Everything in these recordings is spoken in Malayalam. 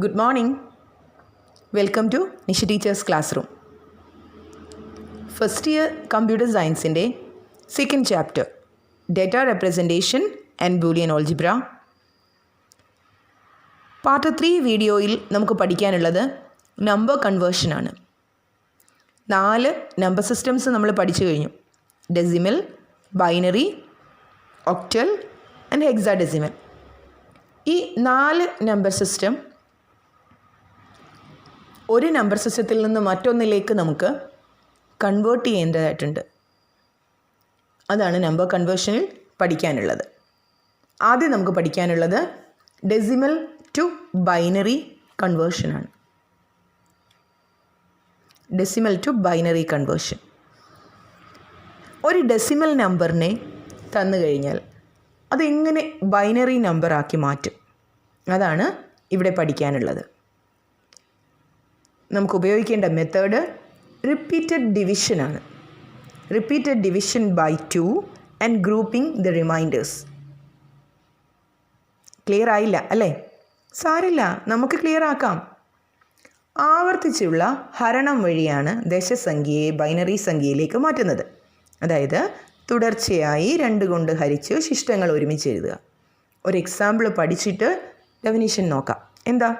Good morning. Welcome to Nishi Teacher's Classroom. First year Computer Science in second chapter, Data Representation and Boolean Algebra. Part 3 വീഡിയോയിൽ നമുക്ക് പഠിക്കാനുള്ളത് നമ്പർ കൺവേർഷൻ ആണ്. 4 നമ്പർ സിസ്റ്റംസ് നമ്മൾ പഠിച്ചു കഴിഞ്ഞു. Decimal, binary, octal and hexadecimal. ഈ 4 നമ്പർ സിസ്റ്റം ഒരു നമ്പർ സിസ്റ്റത്തിൽ നിന്ന് മറ്റൊന്നിലേക്ക് നമുക്ക് കൺവേർട്ട് ചെയ്യേണ്ടതായിട്ടുണ്ട്. അതാണ് നമ്പർ കൺവേർഷനിൽ പഠിക്കാനുള്ളത്. ആദ്യം നമുക്ക് പഠിക്കാനുള്ളത് ഡെസിമൽ ടു ബൈനറി കൺവേർഷനാണ്. Decimal to binary conversion. ഒരു ഡെസിമൽ നമ്പറിനെ തന്നു കഴിഞ്ഞാൽ അതെങ്ങനെ ബൈനറി നമ്പറാക്കി മാറ്റും, അതാണ് ഇവിടെ പഠിക്കാനുള്ളത്. നമുക്ക് ഉപയോഗിക്കേണ്ട മെത്തേഡ് റിപ്പീറ്റഡ് ഡിവിഷനാണ്. Repeated division by 2 and grouping the remainders. Clear ആയില്ല അല്ലേ? സാരില്ല, നമുക്ക് ക്ലിയർ ആക്കാം. ആവർത്തിച്ചുള്ള ഹരണം വഴിയാണ് ദശസംഖ്യയെ ബൈനറി സംഖ്യയിലേക്ക് മാറ്റുന്നത്. അതായത് തുടർച്ചയായി 2 കൊണ്ട് ഹരിച്ച് ശിഷ്ടങ്ങൾ ഒരുമിച്ച് എഴുതുക. ഒരു എക്സാമ്പിൾ പഠിച്ചിട്ട് ഡെഫിനിഷൻ നോക്കാം. എന്താ?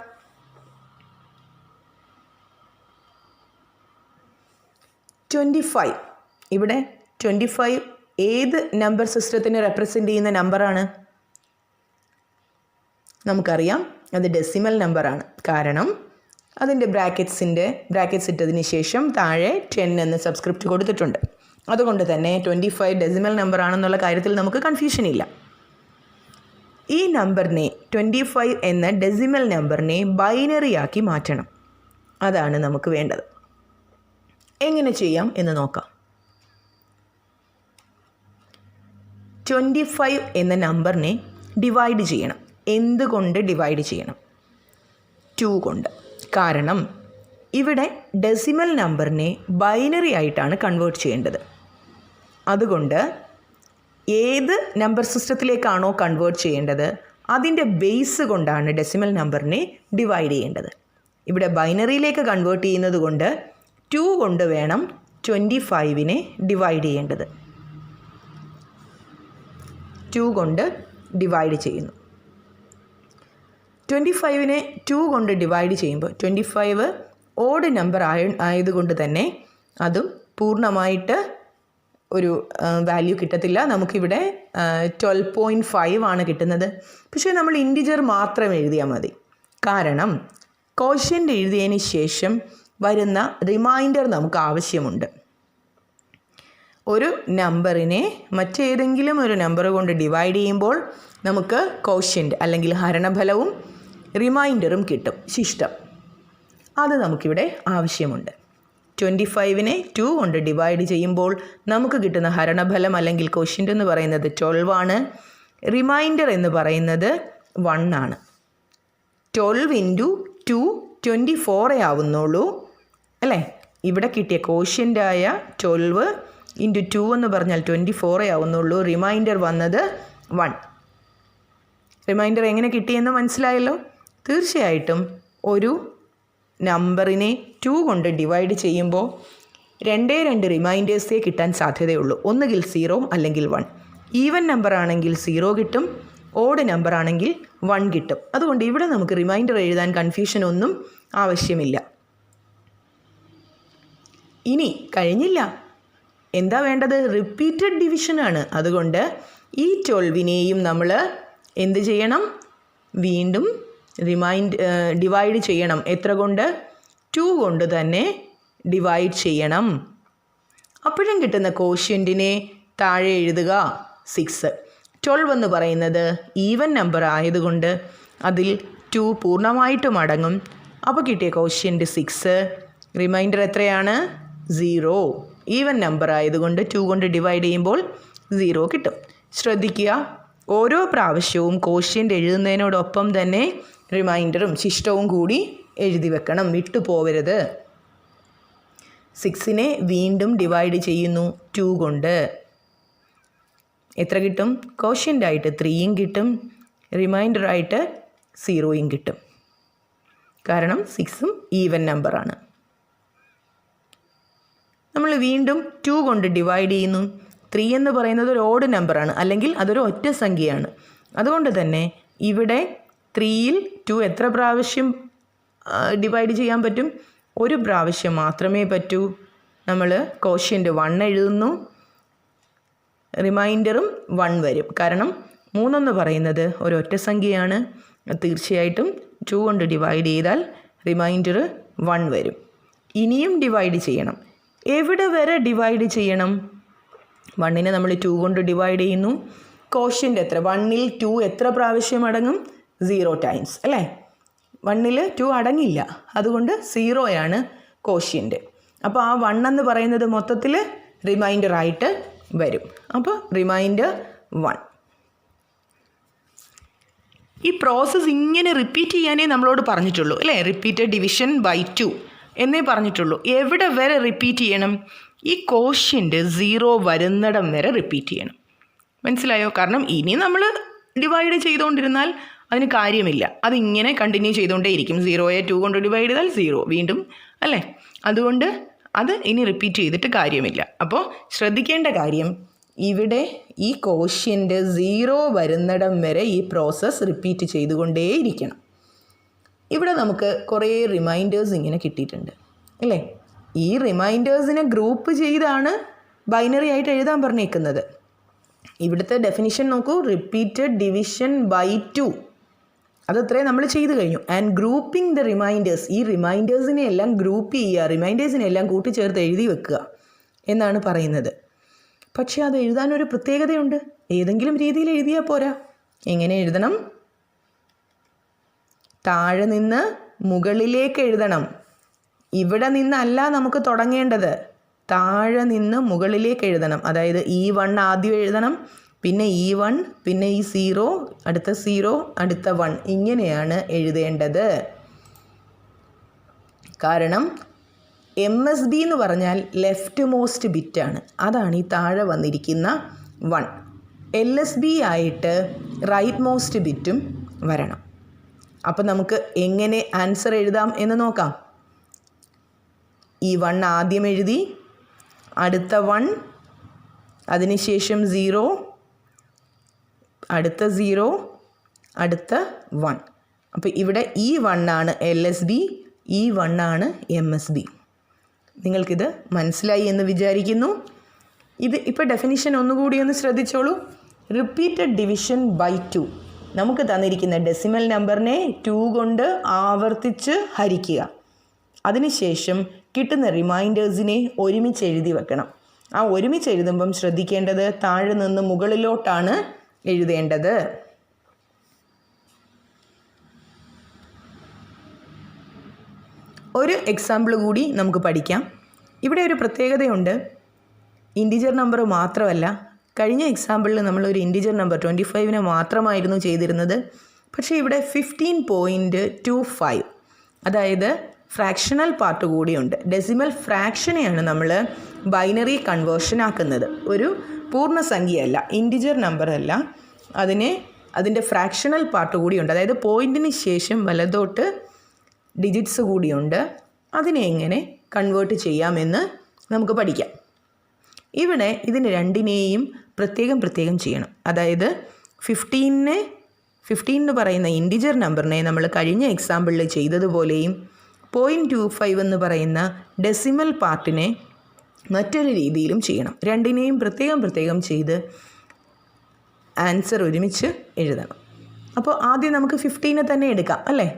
25. ഇവിടെ 25 ഏത് നമ്പർ സിസ്റ്റത്തിനെ റെപ്രസെൻ്റ് ചെയ്യുന്ന നമ്പറാണ്? നമുക്കറിയാം അത് ഡെസിമൽ നമ്പറാണ്. കാരണം അതിൻ്റെ ബ്രാക്കറ്റ്സ് ഇട്ടതിന് ശേഷം താഴെ 10 എന്ന് സബ്സ്ക്രിപ്റ്റ് കൊടുത്തിട്ടുണ്ട്. അതുകൊണ്ട് തന്നെ 25 ഡെസിമൽ നമ്പറാണെന്നുള്ള കാര്യത്തിൽ നമുക്ക് കൺഫ്യൂഷൻ ഇല്ല. ഈ നമ്പറിനെ 25 എന്ന ഡെസിമൽ നമ്പറിനെ ബൈനറി ആക്കി മാറ്റണം. അതാണ് നമുക്ക് വേണ്ടത്. എങ്ങനെ ചെയ്യാം എന്ന് നോക്കാം. 25 എന്ന നമ്പറിനെ ഡിവൈഡ് ചെയ്യണം. എന്തുകൊണ്ട് ഡിവൈഡ് ചെയ്യണം? 2 കൊണ്ട്. കാരണം ഇവിടെ ഡെസിമൽ നമ്പറിനെ ബൈനറി ആയിട്ടാണ് കൺവേർട്ട് ചെയ്യേണ്ടത്. അതുകൊണ്ട് ഏത് നമ്പർ സിസ്റ്റത്തിലേക്കാണോ കൺവേർട്ട് ചെയ്യേണ്ടത് അതിൻ്റെ ബേസ് കൊണ്ടാണ് ഡെസിമൽ നമ്പറിനെ ഡിവൈഡ് ചെയ്യേണ്ടത്. ഇവിടെ ബൈനറിയിലേക്ക് കൺവേർട്ട് ചെയ്യുന്നത് കൊണ്ട് 2 കൊണ്ട് വേണം 25നെ ഡിവൈഡ് ചെയ്യേണ്ടത്. 2 കൊണ്ട് ഡിവൈഡ് ചെയ്യുന്നു. 25നെ 2 കൊണ്ട് ഡിവൈഡ് ചെയ്യുമ്പോൾ 25 ഓഡ് നമ്പർ ആയതുകൊണ്ട് തന്നെ അതും പൂർണ്ണമായിട്ട് ഒരു വാല്യൂ കിട്ടത്തില്ല. നമുക്കിവിടെ 12.5 ആണ് കിട്ടുന്നത്. പക്ഷേ നമ്മൾ ഇൻറ്റിജർ മാത്രം എഴുതിയാൽ മതി. കാരണം കോഷ്യൻ്റ് എഴുതിയതിന് ശേഷം വരുന്ന റിമൈൻഡർ നമുക്ക് ആവശ്യമുണ്ട്. ഒരു നമ്പറിനെ മറ്റേതെങ്കിലും ഒരു നമ്പർ കൊണ്ട് ഡിവൈഡ് ചെയ്യുമ്പോൾ നമുക്ക് കോഷ്യൻ്റ് അല്ലെങ്കിൽ ഹരണഫലവും റിമൈൻഡറും കിട്ടും, ശിഷ്ടം. അത് നമുക്കിവിടെ ആവശ്യമുണ്ട്. 25നെ 2 കൊണ്ട് ഡിവൈഡ് ചെയ്യുമ്പോൾ നമുക്ക് കിട്ടുന്ന ഹരണഫലം അല്ലെങ്കിൽ കോഷ്യൻ്റ് എന്ന് പറയുന്നത് 12 ആണ്. റിമൈൻഡർ എന്ന് പറയുന്നത് 1 ആണ്. 12 ഇൻറ്റു 2 24 ആവുന്നുള്ളൂ അല്ലേ? ഇവിടെ കിട്ടിയ കോഷ്യൻ്റായ 12 ഇൻറ്റു 2 എന്ന് പറഞ്ഞാൽ 24 ആവുന്നുള്ളൂ. റിമൈൻഡർ വന്നത് 1. റിമൈൻഡർ എങ്ങനെ കിട്ടിയെന്ന് മനസ്സിലായല്ലോ? തീർച്ചയായിട്ടും ഒരു നമ്പറിനെ 2 കൊണ്ട് ഡിവൈഡ് ചെയ്യുമ്പോൾ 2 റിമൈൻഡേഴ്സേ കിട്ടാൻ സാധ്യതയുള്ളൂ. ഒന്നുകിൽ 0 അല്ലെങ്കിൽ 1. ഈവൻ നമ്പർ ആണെങ്കിൽ 0 കിട്ടും, ഓഡ് നമ്പർ ആണെങ്കിൽ 1 കിട്ടും. അതുകൊണ്ട് ഇവിടെ നമുക്ക് റിമൈൻഡർ എഴുതാൻ കൺഫ്യൂഷൻ ഒന്നും ആവശ്യമില്ല. ഇനി കഴിഞ്ഞില്ല. എന്താ വേണ്ടത്? റിപ്പീറ്റഡ് ഡിവിഷനാണ്. അതുകൊണ്ട് ഈ 12നെയും നമ്മൾ എന്ത് ചെയ്യണം? വീണ്ടും ഡിവൈഡ് ചെയ്യണം. എത്ര കൊണ്ട്? 2 കൊണ്ട് തന്നെ ഡിവൈഡ് ചെയ്യണം. അപ്പോഴും കിട്ടുന്ന കോഷ്യൻറ്റിനെ താഴെ എഴുതുക 6. 12 എന്ന് പറയുന്നത് ഈവൻ നമ്പർ ആയതുകൊണ്ട് അതിൽ 2 പൂർണ്ണമായിട്ടും അടങ്ങും. അപ്പോൾ കിട്ടിയ കോഷ്യൻ്റ് 6. റിമൈൻഡർ എത്രയാണ്? 0. ഈവൻ നമ്പർ ആയതുകൊണ്ട് 2 കൊണ്ട് ഡിവൈഡ് ചെയ്യുമ്പോൾ 0 കിട്ടും. ശ്രദ്ധിക്കുക, ഓരോ പ്രാവശ്യവും കോഷ്യൻ്റ് എഴുതുന്നതിനോടൊപ്പം തന്നെ റിമൈൻഡറും ശിഷ്ടവും കൂടി എഴുതി വെക്കണം, വിട്ടുപോകരുത്. 6നെ വീണ്ടും ഡിവൈഡ് ചെയ്യുന്നു 2 കൊണ്ട്. എത്ര കിട്ടും? കോഷ്യൻ്റായിട്ട് 3യും കിട്ടും, റിമൈൻഡറായിട്ട് 0യും കിട്ടും. കാരണം 6ഉം ഈവൻ നമ്പറാണ്. നമ്മൾ വീണ്ടും 2 കൊണ്ട് ഡിവൈഡ് ചെയ്യുന്നു. 3 എന്ന് പറയുന്നത് ഒരു ഓഡ് നമ്പറാണ്, അല്ലെങ്കിൽ അതൊരു ഒറ്റ സംഖ്യയാണ്. അതുകൊണ്ട് തന്നെ ഇവിടെ 3ൽ 2 എത്ര പ്രാവശ്യം ഡിവൈഡ് ചെയ്യാൻ പറ്റും? ഒരു പ്രാവശ്യം മാത്രമേ പറ്റൂ. നമ്മൾ കോഷ്യൻ്റ് 1 എഴുതുന്നു, റിമൈൻഡറും 1 വരും. കാരണം 3 എന്ന് പറയുന്നത് ഒരു ഒറ്റ സംഖ്യയാണ്. തീർച്ചയായിട്ടും 2 കൊണ്ട് ഡിവൈഡ് ചെയ്താൽ റിമൈൻഡർ 1 വരും. ഇനിയും ഡിവൈഡ് ചെയ്യണം. എവിടെ വരെ ഡിവൈഡ് ചെയ്യണം? 1നെ നമ്മൾ 2 കൊണ്ട് ഡിവൈഡ് ചെയ്യുന്നു. കോഷ്യൻ്റ് എത്ര? 1ൽ 2 എത്ര പ്രാവശ്യം അടങ്ങും? 0 ടൈംസ് അല്ലേ? 1ൽ 2 അടങ്ങില്ല, അതുകൊണ്ട് 0യാണ് കോഷ്യൻ്റ്. അപ്പോൾ ആ 1 എന്ന് പറയുന്നത് മൊത്തത്തിൽ റിമൈൻഡറായിട്ട് വരും. അപ്പോൾ റിമൈൻഡർ 1. ഈ പ്രോസസ്സ് ഇങ്ങനെ റിപ്പീറ്റ് ചെയ്യാനേ നമ്മളോട് പറഞ്ഞിട്ടുള്ളൂ അല്ലേ? റിപ്പീറ്റഡ് ഡിവിഷൻ ബൈ 2 എന്നേ പറഞ്ഞിട്ടുള്ളൂ. എവിടെ വരെ റിപ്പീറ്റ് ചെയ്യണം? ഈ കോഷ്യൻ്റ് 0 വരുന്നിടം വരെ റിപ്പീറ്റ് ചെയ്യണം. മനസ്സിലായോ? കാരണം ഇനി നമ്മൾ ഡിവൈഡ് ചെയ്തുകൊണ്ടിരുന്നാൽ അതിന് കാര്യമില്ല. അതിങ്ങനെ കണ്ടിന്യൂ ചെയ്തുകൊണ്ടേയിരിക്കും. 0യെ 2 കൊണ്ട് ഡിവൈഡ് ചെയ്താൽ 0 വീണ്ടും അല്ലേ? അതുകൊണ്ട് അത് ഇനി റിപ്പീറ്റ് ചെയ്തിട്ട് കാര്യമില്ല. അപ്പോൾ ശ്രദ്ധിക്കേണ്ട കാര്യം, ഇവിടെ ഈ കോഷ്യൻ്റ് 0 വരുന്നിടം വരെ ഈ പ്രോസസ്സ് റിപ്പീറ്റ് ചെയ്തുകൊണ്ടേയിരിക്കണം. ഇവിടെ നമുക്ക് കുറേ റിമൈൻഡേഴ്സ് ഇങ്ങനെ കിട്ടിയിട്ടുണ്ട് അല്ലേ? ഈ റിമൈൻഡേഴ്സിനെ ഗ്രൂപ്പ് ചെയ്താണ് ബൈനറി ആയിട്ട് എഴുതാൻ പറഞ്ഞേക്കുന്നത്. ഇവിടുത്തെ ഡെഫിനിഷൻ നോക്കൂ, റിപ്പീറ്റഡ് ഡിവിഷൻ ബൈ 2. അതത്രേ നമ്മൾ ചെയ്തു കഴിഞ്ഞു. ആൻഡ് ഗ്രൂപ്പിംഗ് ദ റിമൈൻഡേഴ്സ്, ഈ റിമൈൻഡേഴ്സിനെ എല്ലാം ഗ്രൂപ്പ് ചെയ്യുക, റിമൈൻഡേഴ്സിനെ എല്ലാം കൂട്ടിച്ചേർത്ത് എഴുതി വെക്കുക എന്നാണ് പറയുന്നത്. പക്ഷേ അത് എഴുതാനൊരു പ്രത്യേകതയുണ്ട്. ഏതെങ്കിലും രീതിയിൽ എഴുതിയാൽ പോരാ. എങ്ങനെ എഴുതണം? താഴെ നിന്ന് മുകളിലേക്ക് എഴുതണം. ഇവിടെ നിന്നല്ല നമുക്ക് തുടങ്ങേണ്ടത്, താഴെ നിന്ന് മുകളിലേക്ക് എഴുതണം. അതായത് E1 ആദ്യം എഴുതണം, പിന്നെ E1, പിന്നെ ഈ 0, അടുത്ത 0, അടുത്ത 1, ഇങ്ങനെയാണ് എഴുതേണ്ടത്. കാരണം MSB എന്ന് പറഞ്ഞാൽ ലെഫ്റ്റ് മോസ്റ്റ് ബിറ്റാണ്. അതാണ് ഈ താഴെ വന്നിരിക്കുന്ന 1. LSB ആയിട്ട് റൈറ്റ് മോസ്റ്റ് ബിറ്റും വരണം. അപ്പം നമുക്ക് എങ്ങനെ ആൻസർ എഴുതാം എന്ന് നോക്കാം. E1 ആദ്യം എഴുതി, അടുത്ത 1, അതിനുശേഷം 0, അടുത്ത 0, അടുത്ത 1. അപ്പോൾ ഇവിടെ E1 ആണ് LSB, E1 ആണ് MSB. നിങ്ങൾക്കിത് മനസ്സിലായി എന്ന് വിചാരിക്കുന്നു. ഇത് ഇപ്പോൾ ഡെഫിനിഷൻ ഒന്നുകൂടി ഒന്ന് ശ്രദ്ധിച്ചോളൂ. Repeated division by 2. നമുക്ക് തന്നിരിക്കുന്ന ഡെസിമൽ നമ്പറിനെ 2 കൊണ്ട് ആവർത്തിച്ച് ഹരിക്കുക. അതിനുശേഷം കിട്ടുന്ന റിമൈൻഡേഴ്സിനെ ഒരുമിച്ച് എഴുതി വെക്കണം. ആ ഒരുമിച്ച് എഴുതുമ്പം ശ്രദ്ധിക്കേണ്ടത് താഴെ നിന്ന് മുകളിലോട്ടാണ് എഴുതേണ്ടത്. ഒരു എക്സാമ്പിൾ കൂടി നമുക്ക് പഠിക്കാം. ഇവിടെ ഒരു പ്രത്യേകതയുണ്ട്. ഇൻറ്റിജർ നമ്പർ മാത്രമല്ല, കഴിഞ്ഞ എക്സാമ്പിളിൽ നമ്മളൊരു ഇൻറ്റിജർ നമ്പർ 25നെ മാത്രമായിരുന്നു ചെയ്തിരുന്നത്. പക്ഷേ ഇവിടെ 15.25, അതായത് ഫ്രാക്ഷണൽ പാർട്ട് കൂടിയുണ്ട്. ഡെസിമൽ ഫ്രാക്ഷനെയാണ് നമ്മൾ ബൈനറി കൺവേർഷൻ ആക്കുന്നത്. ഒരു പൂർണ്ണസംഖ്യയല്ല, ഇൻറ്റിജർ നമ്പറല്ല, അതിൻ്റെ ഫ്രാക്ഷണൽ പാർട്ട് കൂടിയുണ്ട്. അതായത് പോയിൻറ്റിന് ശേഷം വലതോട്ട് ഡിജിറ്റ്സ് കൂടിയുണ്ട്. അതിനെ എങ്ങനെ കൺവേർട്ട് ചെയ്യാമെന്ന് നമുക്ക് പഠിക്കാം. ഇവിടെ ഇതിന് രണ്ടിനെയും പ്രത്യേകം ചെയ്യണം. അതായത് 15 എന്ന് പറയുന്ന ഇൻറ്റിജർ നമ്പറിനെ നമ്മൾ കഴിഞ്ഞ എക്സാമ്പിളിൽ ചെയ്തതുപോലെയും 0.25 എന്ന് പറയുന്ന ഡെസിമൽ പാർട്ടിനെ മറ്റൊരു രീതിയിലും ചെയ്യണം. രണ്ടിനെയും പ്രത്യേകം ചെയ്ത് ആൻസർ ഒരുമിച്ച് എഴുതണം. അപ്പോൾ ആദ്യം നമുക്ക് 15 തന്നെ എടുക്കാം അല്ലേ?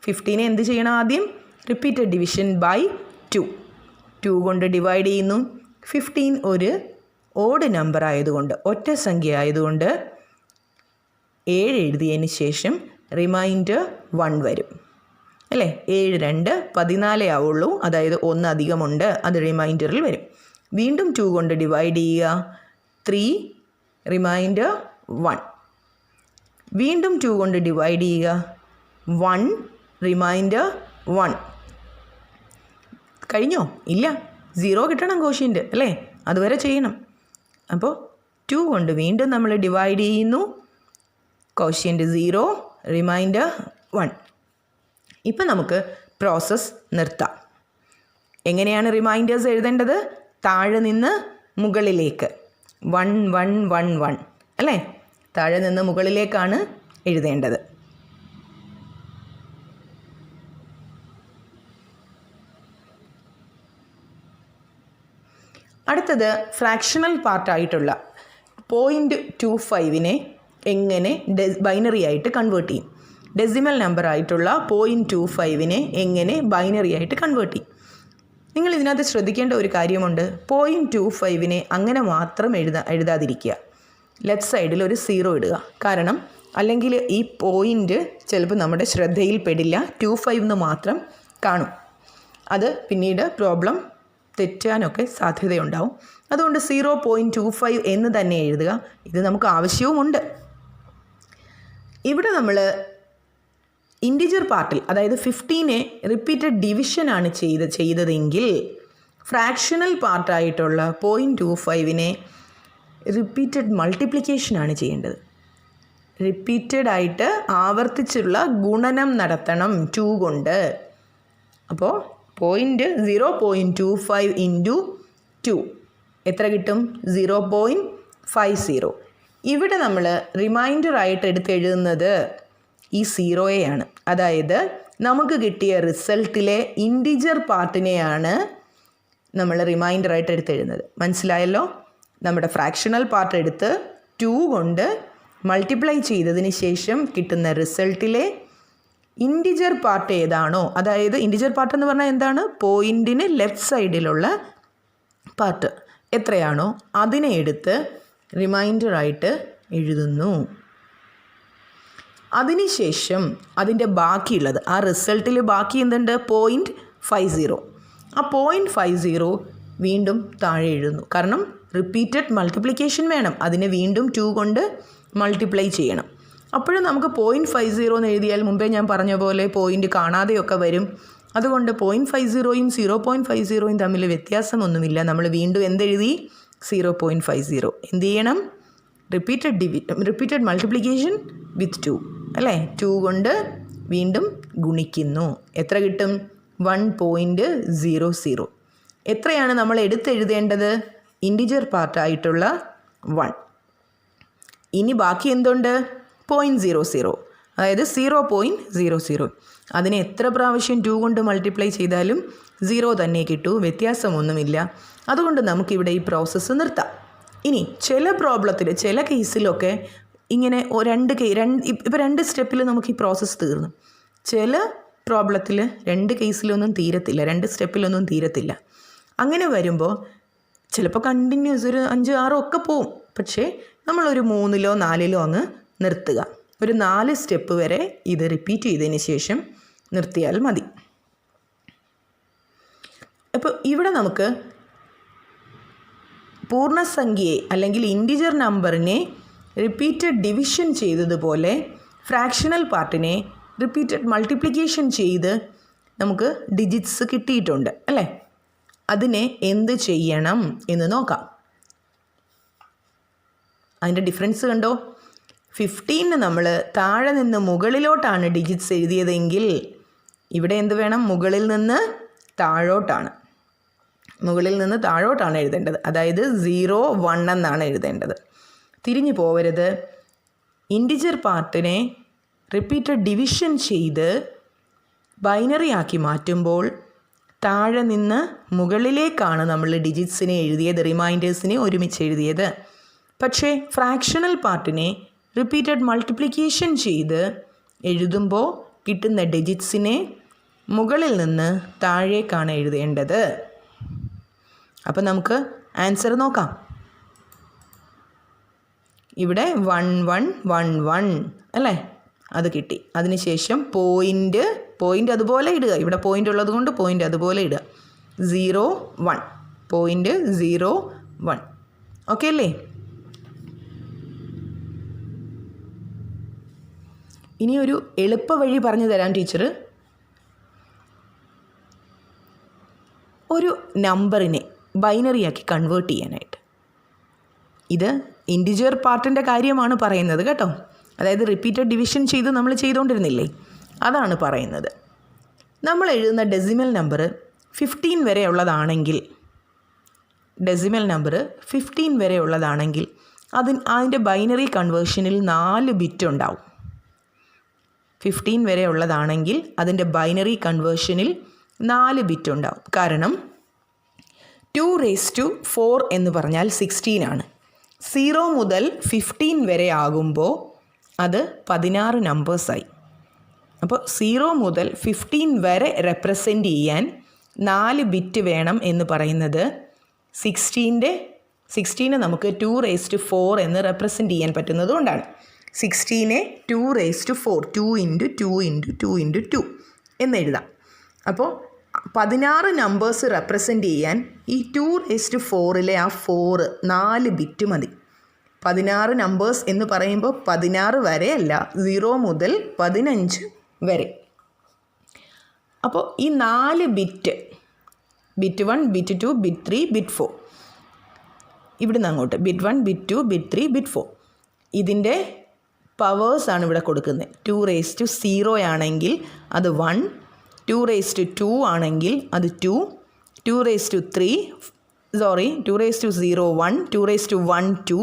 15 എന്ത് ചെയ്യണം? ആദ്യം റിപ്പീറ്റഡ് ഡിവിഷൻ ബൈ 2 കൊണ്ട് ഡിവൈഡ് ചെയ്യുന്നു. 15 ഒരു ഓഡ് നമ്പർ ആയതുകൊണ്ട്, ഒറ്റ സംഖ്യ ആയതുകൊണ്ട് 7 എഴുതിയതിന് ശേഷം റിമൈൻഡർ 1 വരും അല്ലേ? 7 2 14 ആവുള്ളൂ, അതായത് 1 അധികമുണ്ട്, അത് റിമൈൻഡറിൽ വരും. വീണ്ടും 2 കൊണ്ട് ഡിവൈഡ് ചെയ്യുക. 3 റിമൈൻഡർ 1. വീണ്ടും 2 കൊണ്ട് ഡിവൈഡ് ചെയ്യുക. 1 റിമൈൻഡർ 1. കഴിഞ്ഞോ? ഇല്ല, 0 കിട്ടണം കോഷ്യൻ്റ് അല്ലേ? അതുവരെ ചെയ്യണം. അപ്പോൾ 2 കൊണ്ട് വീണ്ടും നമ്മൾ ഡിവൈഡ് ചെയ്യുന്നു. Quotient 0, remainder 1. ഇപ്പം നമുക്ക് പ്രോസസ്സ് നിർത്താം. എങ്ങനെയാണ് റിമൈൻഡേഴ്സ് എഴുതേണ്ടത്? താഴെ നിന്ന് മുകളിലേക്ക് 1 1 1 1 അല്ലേ? താഴെ നിന്ന് മുകളിലേക്കാണ് എഴുതേണ്ടത്. അടുത്തത് ഫ്രാക്ഷണൽ പാർട്ടായിട്ടുള്ള 0.25നെ എങ്ങനെ ബൈനറി ആയിട്ട് കൺവേർട്ട് ചെയ്യും? ഡെസിമൽ നമ്പർ ആയിട്ടുള്ള 0.25നെ എങ്ങനെ ബൈനറി ആയിട്ട് കൺവേർട്ട് ചെയ്യും? നിങ്ങൾ ഇതിനകത്ത് ശ്രദ്ധിക്കേണ്ട ഒരു കാര്യമുണ്ട്. 0.25നെ അങ്ങനെ മാത്രം എഴുതാതിരിക്കുക. ലെഫ്റ്റ് സൈഡിൽ ഒരു 0 ഇടുക. കാരണം അല്ലെങ്കിൽ ഈ പോയിൻ്റ് ചിലപ്പോൾ നമ്മുടെ ശ്രദ്ധയിൽപ്പെടില്ല. 25 എന്ന് മാത്രം കാണും. അത് പിന്നീട് പ്രോബ്ലം തെറ്റാനൊക്കെ സാധ്യതയുണ്ടാവും. അതുകൊണ്ട് 0.25 എന്ന് തന്നെ എഴുതുക. ഇത് നമുക്ക് ആവശ്യവുമുണ്ട്. ഇവിടെ നമ്മൾ ഇൻറ്റിജർ പാർട്ടിൽ, അതായത് 15നെ റിപ്പീറ്റഡ് ഡിവിഷനാണ് ചെയ്തതെങ്കിൽ ഫ്രാക്ഷണൽ പാർട്ടായിട്ടുള്ള 0.25നെ റിപ്പീറ്റഡ് മൾട്ടിപ്ലിക്കേഷനാണ് ചെയ്യേണ്ടത്. റിപ്പീറ്റഡ് ആയിട്ട് ആവർത്തിച്ചുള്ള ഗുണനം നടത്തണം 2 കൊണ്ട്. അപ്പോൾ 0.25 ഇൻറ്റു 2 എത്ര കിട്ടും? 0.50. ഇവിടെ നമ്മൾ റിമൈൻഡർ ആയിട്ട് എടുത്തെഴുതുന്നത് ഈ 0യെയാണ്. അതായത് നമുക്ക് കിട്ടിയ റിസൾട്ടിലെ ഇൻറ്റിജർ പാർട്ടിനെയാണ് നമ്മൾ റിമൈൻഡറായിട്ട് എടുത്തെഴുതുന്നത്. മനസ്സിലായല്ലോ? നമ്മുടെ ഫ്രാക്ഷണൽ പാർട്ട് എടുത്ത് 2 കൊണ്ട് മൾട്ടിപ്ലൈ ചെയ്തതിന് ശേഷം കിട്ടുന്ന റിസൾട്ടിലെ ഇൻറ്റിജർ പാർട്ട് ഏതാണോ, അതായത് ഇൻറ്റിജർ പാർട്ട് എന്ന് പറഞ്ഞാൽ എന്താണ്? പോയിൻറ്റിന് ലെഫ്റ്റ് സൈഡിലുള്ള പാർട്ട് എത്രയാണോ അതിനെ എടുത്ത് റിമൈൻഡറായിട്ട് എഴുതുന്നു. അതിനുശേഷം അതിൻ്റെ ബാക്കിയുള്ളത്, ആ റിസൾട്ടിൽ ബാക്കി എന്തുണ്ട്? 0.50. ആ 0.50 വീണ്ടും താഴെ എഴുതുന്നു. കാരണം റിപ്പീറ്റഡ് മൾട്ടിപ്ലിക്കേഷൻ വേണം. അതിനെ വീണ്ടും 2 കൊണ്ട് മൾട്ടിപ്ലൈ ചെയ്യണം. അപ്പോഴും നമുക്ക് 0.50 എന്ന് എഴുതിയാൽ മുമ്പേ ഞാൻ പറഞ്ഞ പോലെ പോയിൻ്റ് കാണാതെയൊക്കെ വരും. അതുകൊണ്ട് 0.50യും 0.50യും തമ്മിൽ വ്യത്യാസമൊന്നുമില്ല. നമ്മൾ വീണ്ടും എന്തെഴുതി? 0.50. എന്ത് ചെയ്യണം? റിപ്പീറ്റഡ് മൾട്ടിപ്ലിക്കേഷൻ വിത്ത് 2 അല്ലേ? 2 കൊണ്ട് വീണ്ടും ഗുണിക്കുന്നു. എത്ര കിട്ടും? 1.00. എത്രയാണ് നമ്മൾ എടുത്തെഴുതേണ്ടത്? ഇൻറ്റിജർ പാർട്ടായിട്ടുള്ള 1. ഇനി ബാക്കി എന്തുണ്ട്? 0.00, അതായത് 0.00. അതിനെ എത്ര പ്രാവശ്യം 2 കൊണ്ട് മൾട്ടിപ്ലൈ ചെയ്താലും 0 തന്നെ കിട്ടൂ, വ്യത്യാസമൊന്നുമില്ല. അതുകൊണ്ട് നമുക്കിവിടെ ഈ പ്രോസസ്സ് നിർത്താം. ഇനി ചില പ്രോബ്ലത്തിൽ, ചില കേസിലൊക്കെ ഇങ്ങനെ ഇപ്പോൾ 2 സ്റ്റെപ്പിൽ നമുക്ക് ഈ പ്രോസസ്സ് തീർന്നു. ചില പ്രോബ്ലത്തിൽ 2 കേസിലൊന്നും തീരത്തില്ല, 2 സ്റ്റെപ്പിലൊന്നും തീരത്തില്ല. അങ്ങനെ വരുമ്പോൾ ചിലപ്പോൾ കണ്ടിന്യൂസ് ഒരു 5 6 ഒക്കെ പോവും. പക്ഷേ നമ്മളൊരു 3ലോ 4ലോ അങ്ങ് നിർത്തുക. ഒരു 4 സ്റ്റെപ്പ് വരെ ഇത് റിപ്പീറ്റ് ചെയ്തതിന് ശേഷം നിർത്തിയാൽ മതി. അപ്പോൾ ഇവിടെ നമുക്ക് പൂർണ്ണസംഖ്യയെ അല്ലെങ്കിൽ ഇൻറ്റിജർ നമ്പറിനെ റിപ്പീറ്റഡ് ഡിവിഷൻ ചെയ്തതുപോലെ ഫ്രാക്ഷണൽ പാർട്ടിനെ റിപ്പീറ്റഡ് മൾട്ടിപ്ലിക്കേഷൻ ചെയ്ത് നമുക്ക് ഡിജിറ്റ്സ് കിട്ടിയിട്ടുണ്ട് അല്ലേ? അതിനെ എന്ത് ചെയ്യണം എന്ന് നോക്കാം. അതിൻ്റെ ഡിഫറൻസ് കണ്ടോ? 15 നമ്മൾ താഴെ നിന്ന് മുകളിലോട്ടാണ് ഡിജിറ്റ്സ് എഴുതിയതെങ്കിൽ ഇവിടെ എന്ത് വേണം? മുകളിൽ നിന്ന് താഴോട്ടാണ് എഴുതേണ്ടത്. അതായത് 0 1 എന്നാണ് എഴുതേണ്ടത്. തിരിഞ്ഞു പോവരുത്. ഇൻറ്റിജർ പാർട്ടിനെ റിപ്പീറ്റഡ് ഡിവിഷൻ ചെയ്ത് ബൈനറി ആക്കി മാറ്റുമ്പോൾ താഴെ നിന്ന് മുകളിലേക്കാണ് നമ്മൾ ഡിജിറ്റ്സിനെ എഴുതിയത്, റിമൈൻഡേഴ്സിനെ ഒരുമിച്ച് എഴുതിയത്. പക്ഷേ ഫ്രാക്ഷണൽ പാർട്ടിനെ റിപ്പീറ്റഡ് മൾട്ടിപ്ലിക്കേഷൻ ചെയ്ത് എഴുതുമ്പോൾ കിട്ടുന്ന ഡിജിറ്റ്സിനെ മുകളിൽ നിന്ന് താഴേക്കാണ് എഴുതേണ്ടത്. അപ്പോൾ നമുക്ക് ആൻസർ നോക്കാം. ഇവിടെ 1 1 1 1 അല്ലേ? അത് കിട്ടി. അതിനുശേഷം പോയിൻ്റ് അതുപോലെ ഇടുക. ഇവിടെ പോയിൻ്റ് ഉള്ളത് കൊണ്ട് പോയിൻ്റ് അതുപോലെ ഇടുക. 0 1 0 1. ഓക്കെ അല്ലേ? ഇനി ഒരു എളുപ്പ വഴി പറഞ്ഞു തരാം ടീച്ചർ. ഒരു നമ്പറിനെ ബൈനറിയാക്കി കൺവേർട്ട് ചെയ്യാനായിട്ട്. ഇത് ഇൻറ്റിജർ പാർട്ടിൻ്റെ കാര്യമാണ് പറയുന്നത് കേട്ടോ. അതായത് റിപ്പീറ്റഡ് ഡിവിഷൻ ചെയ്ത് നമ്മൾ ചെയ്തുകൊണ്ടിരുന്നില്ലേ, അതാണ് പറയുന്നത്. നമ്മൾ എഴുതുന്ന ഡെസിമൽ നമ്പർ 15 വരെ ഉള്ളതാണെങ്കിൽ അതിൻ്റെ ബൈനറി കൺവേർഷനിൽ 4 ബിറ്റ് ഉണ്ടാവും. 15 വരെ ഉള്ളതാണെങ്കിൽ അതിൻ്റെ ബൈനറി കൺവേർഷനിൽ 4 ബിറ്റ് ഉണ്ടാവും. കാരണം 2⁴ എന്ന് പറഞ്ഞാൽ 16 ആണ്. 0 മുതൽ 15 വരെ ആകുമ്പോൾ അത് 16 നമ്പേഴ്സായി. അപ്പോൾ 0 മുതൽ 15 വരെ റെപ്രസെൻ്റ് ചെയ്യാൻ 4 ബിറ്റ് വേണം എന്ന് പറയുന്നത് 16 നമുക്ക് 2⁴ എന്ന് റെപ്രസെൻ്റ് ചെയ്യാൻ പറ്റുന്നത് കൊണ്ടാണ്. 16 2⁴ 2 × 2 × 2 × 2 എന്ന് എഴുതാം. അപ്പോൾ 16 നമ്പേഴ്സ് റെപ്രസെൻ്റ് ചെയ്യാൻ ഈ 2⁴ ആ 4 ബിറ്റ് മതി. 16 നമ്പേഴ്സ് എന്ന് പറയുമ്പോൾ 16 വരെയല്ല, 0 മുതൽ 15 വരെ. അപ്പോൾ ഈ 4 ബിറ്റ് 1, ബിറ്റ് 2, ബിറ്റ് 3, ബിറ്റ് 4, ഇവിടുന്ന് അങ്ങോട്ട് ബിറ്റ് 1, ബിറ്റ് 2, ബിറ്റ് 3, ബിറ്റ് 4, ഇതിൻ്റെ പവേഴ്സാണ് ഇവിടെ കൊടുക്കുന്നത്. 2⁻0 ആണെങ്കിൽ അത് 1, 2⁻2 ആണെങ്കിൽ അത് 2, 2⁻0 1, 2⁻1 2,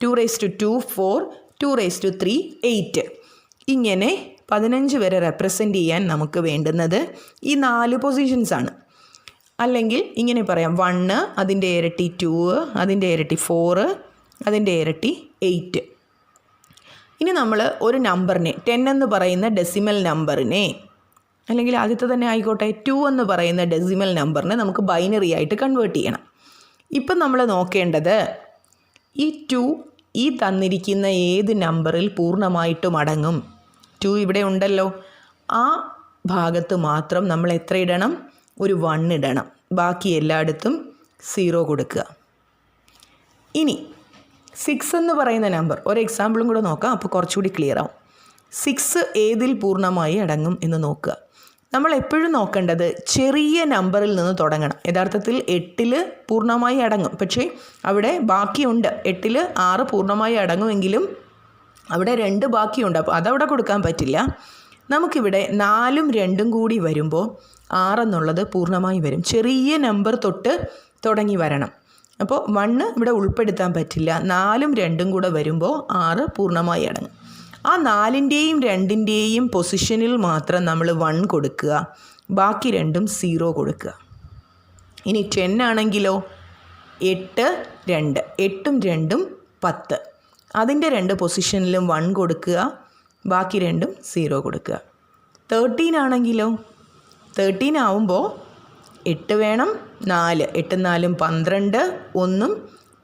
2⁻2 4, 2⁻3 8. ഇങ്ങനെ 15 വരെ റെപ്രസെൻ്റ് ചെയ്യാൻ നമുക്ക് വേണ്ടുന്നത് ഈ 4 പൊസിഷൻസാണ്. അല്ലെങ്കിൽ ഇങ്ങനെ പറയാം, 1 അതിൻ്റെ ഇരട്ടി 2, അതിൻ്റെ ഇരട്ടി 4, അതിൻ്റെ ഇരട്ടി 8. ഇനി നമ്മൾ ഒരു നമ്പറിനെ 10 എന്ന് പറയുന്ന ഡെസിമൽ നമ്പറിനെ, അല്ലെങ്കിൽ ആദ്യത്തെ തന്നെ ആയിക്കോട്ടെ 2 എന്ന് പറയുന്ന ഡെസിമൽ നമ്പറിനെ നമുക്ക് ബൈനറി ആയിട്ട് കൺവേർട്ട് ചെയ്യണം. ഇപ്പം നമ്മൾ നോക്കേണ്ടത് ഈ 2 ഈ തന്നിരിക്കുന്ന ഏത് നമ്പറിൽ പൂർണ്ണമായിട്ടും അടങ്ങും. 2 ഇവിടെ ഉണ്ടല്ലോ, ആ ഭാഗത്ത് മാത്രം നമ്മൾ എത്ര ഇടണം? ഒരു 1 ഇടണം. ബാക്കി എല്ലായിടത്തും 0 കൊടുക്കുക. ഇനി 6 എന്ന് പറയുന്ന നമ്പർ, ഒരു എക്സാമ്പിളും കൂടെ നോക്കാം, അപ്പോൾ കുറച്ചുകൂടി ക്ലിയർ ആവും. 6 ഏതിൽ പൂർണ്ണമായി അടങ്ങും എന്ന് നോക്കുക. നമ്മൾ എപ്പോഴും നോക്കേണ്ടത് ചെറിയ നമ്പറിൽ നിന്ന് തുടങ്ങണം. യഥാർത്ഥത്തിൽ 8 പൂർണ്ണമായി അടങ്ങും, പക്ഷേ അവിടെ ബാക്കിയുണ്ട്. 8 6 പൂർണ്ണമായി അടങ്ങുമെങ്കിലും അവിടെ 2 ബാക്കിയുണ്ട്. അപ്പോൾ അതവിടെ കൊടുക്കാൻ പറ്റില്ല. നമുക്കിവിടെ 4ഉം 2ഉം കൂടി വരുമ്പോൾ 6 എന്നുള്ളത് പൂർണ്ണമായി വരും. ചെറിയ നമ്പർ തൊട്ട് തുടങ്ങി വരണം. അപ്പോൾ 1 ഇവിടെ ഉൾപ്പെടുത്താൻ പറ്റില്ല. 4ഉം 2ഉം കൂടെ വരുമ്പോൾ 6 പൂർണ്ണമായി അടങ്ങും. ആ 4ൻ്റെയും 2ൻ്റെയും പൊസിഷനിൽ മാത്രം നമ്മൾ 1 കൊടുക്കുക, ബാക്കി 2ഉം 0 കൊടുക്കുക. ഇനി 10 ആണെങ്കിലോ 8 2, 8ഉം 2ഉം 10, അതിൻ്റെ 2 പൊസിഷനിലും 1 കൊടുക്കുക, ബാക്കി 2ഉം 0 കൊടുക്കുക. 13 ആണെങ്കിലോ 13 ആവുമ്പോൾ 8 വേണം, 4, 8 4 12, 1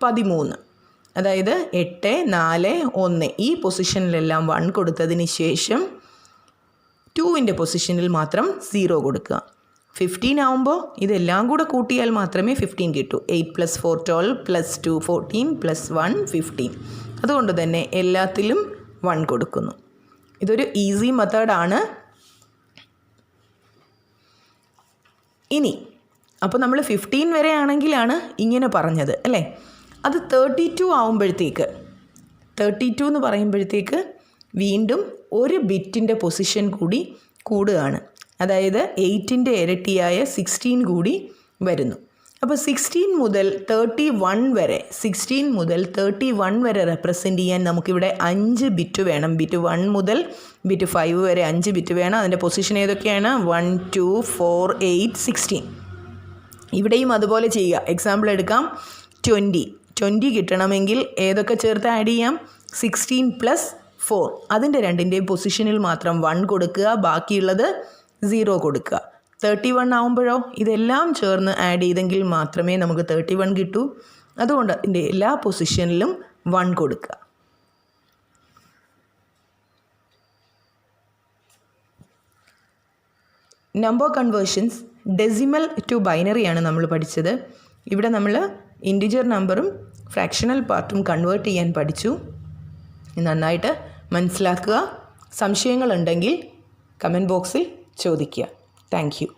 13, അതായത് 8 4 1 ഈ പൊസിഷനിലെല്ലാം 1 കൊടുത്തതിന് ശേഷം 2ൻ്റെ പൊസിഷനിൽ മാത്രം 0 കൊടുക്കുക. 15 ആവുമ്പോൾ ഇതെല്ലാം കൂടെ കൂട്ടിയാൽ മാത്രമേ 15 കിട്ടൂ. 8 + 4 12 + 2 14 + 1 15. അതുകൊണ്ട് തന്നെ എല്ലാത്തിലും 1 കൊടുക്കുന്നു. ഇതൊരു ഈസി മെത്തേഡാണ്. ഇനി അപ്പോൾ നമ്മൾ 15 വരെ ആണെങ്കിലാണ് ഇങ്ങനെ പറഞ്ഞത് അല്ലേ. അത് 32 ആവുമ്പോഴത്തേക്ക്, 32 എന്ന് പറയുമ്പോഴത്തേക്ക് വീണ്ടും ഒരു ബിറ്റിൻ്റെ പൊസിഷൻ കൂടി കൂടുകയാണ്. അതായത് 8ൻ്റെ ഇരട്ടിയായ 16 കൂടി വരുന്നു. അപ്പോൾ 16 മുതൽ 31 വരെ റെപ്രസെൻ്റ് ചെയ്യാൻ നമുക്കിവിടെ 5 ബിറ്റ് വേണം. ബിറ്റ് 1 മുതൽ ബിറ്റ് 5 വരെ 5 ബിറ്റ് വേണം. അതിൻ്റെ പൊസിഷൻ ഏതൊക്കെയാണ്? 1 2 4 8 16. ഇവിടെയും അതുപോലെ ചെയ്യുക. എക്സാമ്പിൾ എടുക്കാം. 20 കിട്ടണമെങ്കിൽ ഏതൊക്കെ ചേർത്ത് ആഡ് ചെയ്യാം? 16 + 4. അതിൻ്റെ 2ൻ്റെയും പൊസിഷനിൽ മാത്രം 1 കൊടുക്കുക, ബാക്കിയുള്ളത് 0 കൊടുക്കുക. 31 ആവുമ്പോഴോ ഇതെല്ലാം ചേർന്ന് ആഡ് ചെയ്തെങ്കിൽ മാത്രമേ നമുക്ക് 31 കിട്ടൂ. അതുകൊണ്ട് അതിൻ്റെ എല്ലാ പൊസിഷനിലും 1 കൊടുക്കുക. നമ്പർ കൺവേർഷൻസ് ഡെസിമൽ ടു ബൈനറിയാണ് നമ്മൾ പഠിച്ചത്. ഇവിടെ നമ്മൾ ഇൻറ്റിജർ നമ്പറും ഫ്രാക്ഷണൽ പാർട്ടും കൺവേർട്ട് ചെയ്യാൻ പഠിച്ചു. നന്നായിട്ട് മനസ്സിലാക്കുക. സംശയങ്ങളുണ്ടെങ്കിൽ കമൻറ്റ് ബോക്സിൽ ചോദിക്കുക. Thank you.